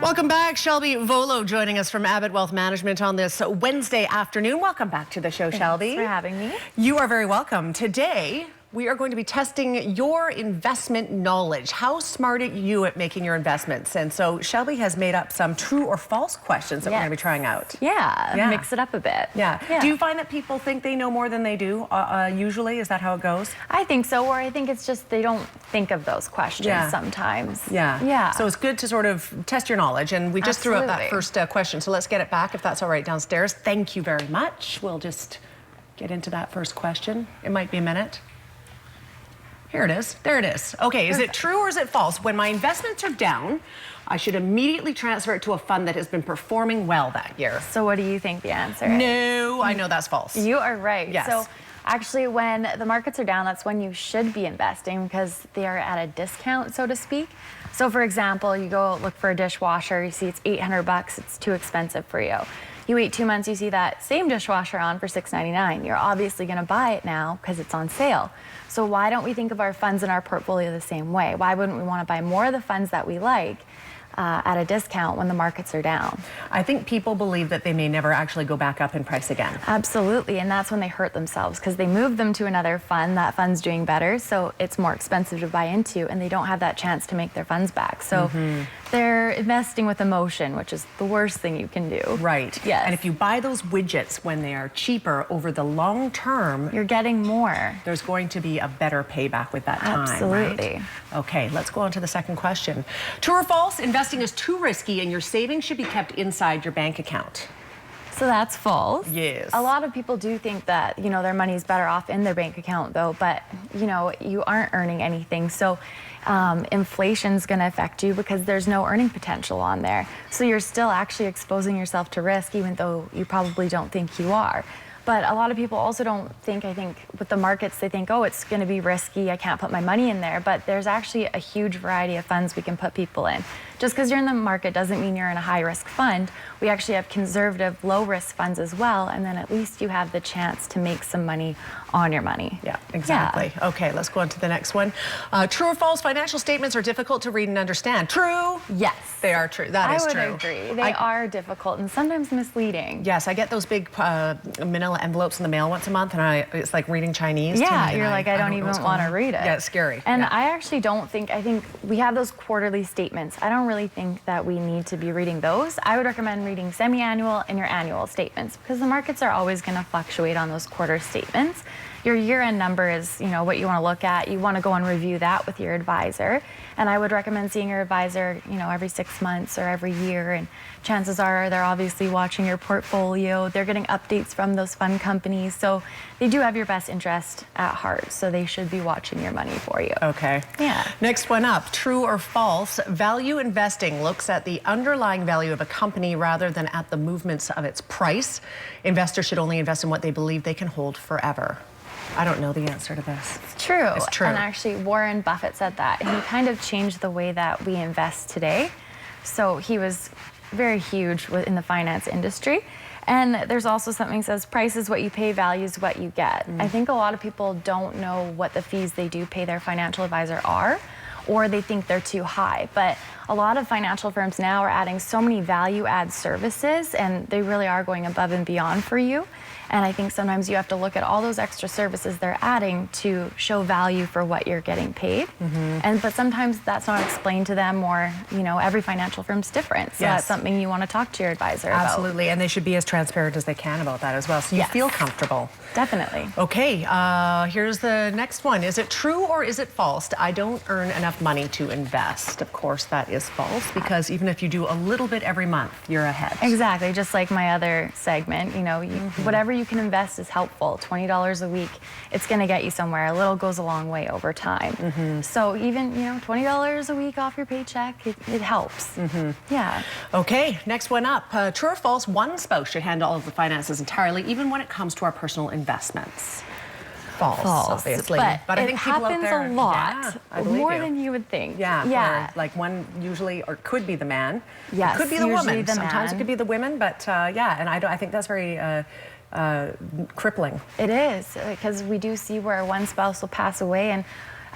Welcome back. Shelby Volo joining us from Abbott Wealth Management on this Wednesday afternoon. Welcome back to the show, Shelby. Thanks for having me. You are very welcome. Today, we are going to be testing your investment knowledge. How smart are you at making your investments? And so Shelby has made up some true or false questions that we're going to be trying out. Yeah, mix it up a bit. Yeah. Do you find that people think they know more than they do, usually? Is that how it goes? I think so, or I think it's just they don't think of those questions sometimes. Yeah. So it's good to sort of test your knowledge, and we just threw out that first question, so let's get it back, if that's all right, downstairs. Thank you very much. We'll just get into that first question. It might be a minute. Here it is. There it is. Okay, is it true or is it false? When my investments are down, I should immediately transfer it to a fund that has been performing well that year. So what do you think the answer is? No, I know that's false. You are right. Yes. So actually, when the markets are down, that's when you should be investing because they are at a discount, so to speak. So for example, you go look for a dishwasher, you see it's $800, it's too expensive for you. You wait 2 months, you see that same dishwasher on for $6.99. You're obviously going to buy it now because it's on sale. So why don't we think of our funds in our portfolio the same way? Why wouldn't we want to buy more of the funds that we like at a discount when the markets are down? I think people believe that they may never actually go back up in price again. Absolutely, and that's when they hurt themselves because they move them to another fund. That fund's doing better, so it's more expensive to buy into, and they don't have that chance to make their funds back. So they're investing with emotion, which is the worst thing you can do. Right. Yes. And if you buy those widgets when they are cheaper over the long term, you're getting more. There's going to be a better payback with that time. Absolutely. Right? Okay, let's go on to the second question. True or false? Investing is too risky and your savings should be kept inside your bank account. So that's false. Yes. A lot of people do think that, you know, their money's better off in their bank account though, but you know, you aren't earning anything. So inflation's going to affect you because there's no earning potential on there. So you're still actually exposing yourself to risk even though you probably don't think you are. But a lot of people also don't think, I think, with the markets, they think, oh, it's going to be risky, I can't put my money in there. But there's actually a huge variety of funds we can put people in. Just because you're in the market doesn't mean you're in a high-risk fund. We actually have conservative, low-risk funds as well, and then at least you have the chance to make some money on your money. Yeah, exactly. Yeah. Okay, let's go on to the next one. True or false, financial statements are difficult to read and understand. True? Yes. They are true. That is true. I would agree. They are difficult and sometimes misleading. Yes, I get those big manila envelopes in the mail once a month, and it's like reading Chinese. Yeah, you're like, I don't even want to read it. Yeah, it's scary. And I actually don't think, I think we have those quarterly statements. I don't really think that we need to be reading those. I would recommend reading semi-annual and your annual statements because the markets are always going to fluctuate on those quarter statements. Your year-end number is, you know, what you want to look at. You want to go and review that with your advisor. And I would recommend seeing your advisor, you know, every 6 months or every year. And chances are they're obviously watching your portfolio. They're getting updates from those fund companies. So they do have your best interest at heart. So they should be watching your money for you. Okay. Yeah. Next one up, true or false, value investing looks at the underlying value of a company rather than at the movements of its price. Investors should only invest in what they believe they can hold forever. I don't know the answer to this. It's true. It's true. And actually, Warren Buffett said that. And he kind of changed the way that we invest today. So he was very huge in the finance industry. And there's also something that says price is what you pay, value is what you get. I think a lot of people don't know what the fees they do pay their financial advisor are, or they think they're too high. But a lot of financial firms now are adding so many value-add services, and they really are going above and beyond for you. And I think sometimes you have to look at all those extra services they're adding to show value for what you're getting paid. But sometimes that's not explained to them, or, you know, every financial firm's different. So that's something you want to talk to your advisor about. Absolutely, and they should be as transparent as they can about that as well, so you feel comfortable. Definitely. Okay, here's the next one. Is it true or is it false? I don't earn enough money to invest. Of course, that is false, because even if you do a little bit every month, you're ahead. Exactly, just like my other segment, you know, whatever you can invest is helpful. $20 a week, it's going to get you somewhere. A little goes a long way over time. So even, you know, $20 a week off your paycheck, it helps. Yeah. Okay, next one up. True or false, one spouse should handle all of the finances entirely, even when it comes to our personal investments. False, obviously. But I think people out there, a lot, more than you would think. Yeah. Like one usually, or could be the man. Yes, it could be the woman. Sometimes man. it could be the women, but yeah, and I think that's very crippling. It is, because we do see where one spouse will pass away, and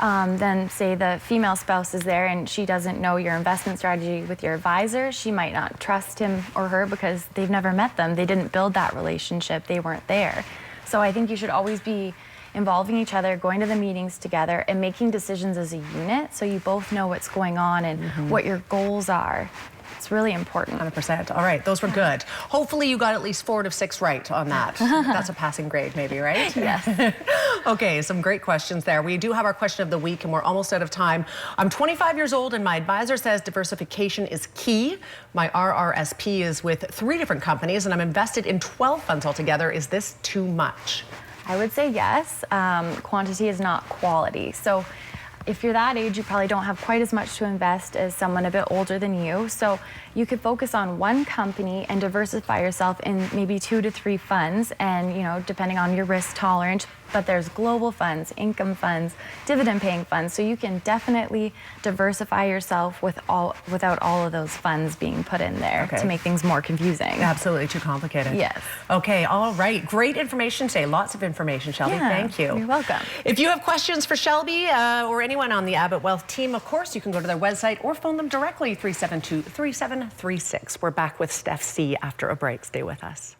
then say the female spouse is there and she doesn't know your investment strategy with your advisor, she might not trust him or her because they've never met them. They didn't build that relationship. They weren't there. So I think you should always be involving each other, going to the meetings together, and making decisions as a unit so you both know what's going on and what your goals are. It's really important. 100%. All right, those were good. Hopefully you got at least 4 out of 6 right on that. That's a passing grade maybe, right? Yes. Okay, some great questions there. We do have our question of the week and we're almost out of time. I'm 25 years old and my advisor says diversification is key. My RRSP is with 3 different companies and I'm invested in 12 funds altogether. Is this too much? I would say yes. Quantity is not quality. So if you're that age, you probably don't have quite as much to invest as someone a bit older than you. So you could focus on one company and diversify yourself in maybe 2 to 3 funds and, you know, depending on your risk tolerance. But there's global funds, income funds, dividend paying funds. So you can definitely diversify yourself without all of those funds being put in there to make things more confusing. Absolutely too complicated. Yes. Okay, all right. Great information today. Lots of information, Shelby. Yeah, thank you. You're welcome. If you have questions for Shelby or anyone on the Abbott Wealth team, of course, you can go to their website or phone them directly, 372-3736. We're back with Steph C. after a break. Stay with us.